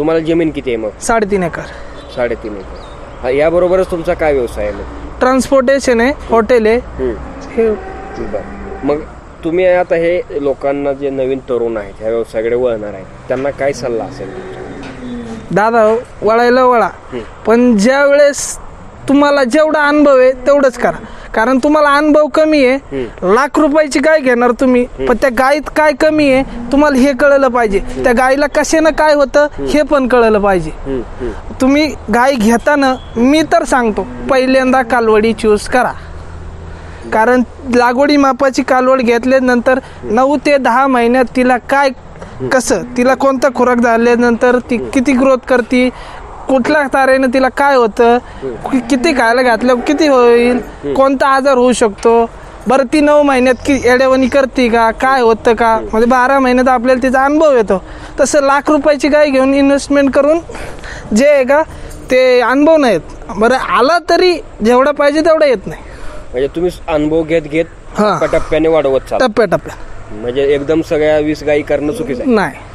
तुम्हाला जमीन किती आहे मग? 3.5 एकर. 3.5 एकर. याबरोबरच तुमचा काय व्यवसाय आहे मग? ट्रान्सपोर्टेशन आहे, हॉटेल आहे. हे बरं. मग तुम्ही आता हे लोकांना जे नवीन तरुण आहेत ह्या व्यवसायाकडे वळणार आहेत त्यांना काय सल्ला असेल तुमचा? दादा वळायला वळा, पण ज्या वेळेस तुम्हाला जेवढा अनुभव आहे तेवढंच करा. कारण तुम्हाला अनुभव कमी आहे, लाख रुपयाची गाय घेणार तुम्ही, पण त्या गायीत काय कमी आहे तुम्हाला हे कळलं पाहिजे. त्या गायीला कशानं काय होतं हे पण कळलं पाहिजे. तुम्ही गाय घेताना मी तर सांगतो पहिल्यांदा कालवडी चूज करा. कारण लागवडी मापाची कालवड घेतल्यानंतर 9 ते 10 महिन्यात तिला काय कसं, तिला कोणता खुराक झाल्यानंतर ती किती ग्रोथ करते, कुठल्या तारेनं तिला काय होतं, किती खायला घातलं किती होईल, कोणता आजार होऊ शकतो, बरं ती 9 महिन्यात की एडेवणी करते का, काय होतं का, म्हणजे 12 महिन्यात आपल्याला तिचा अनुभव येतो. तसं लाख रुपयाची गाय घेऊन इन्व्हेस्टमेंट करून जे आहे का ते अनुभव नाहीत. बरं आला तरी जेवढा पाहिजे तेवढा येत नाही. म्हणजे तुम्ही अनुभव घेत घेत टप्प्याने वाढवत चालता. टप्प्याटप्प्या म्हणजे एकदम सगळ्या 20 गायी करणं चुकीचं आहे. नाही.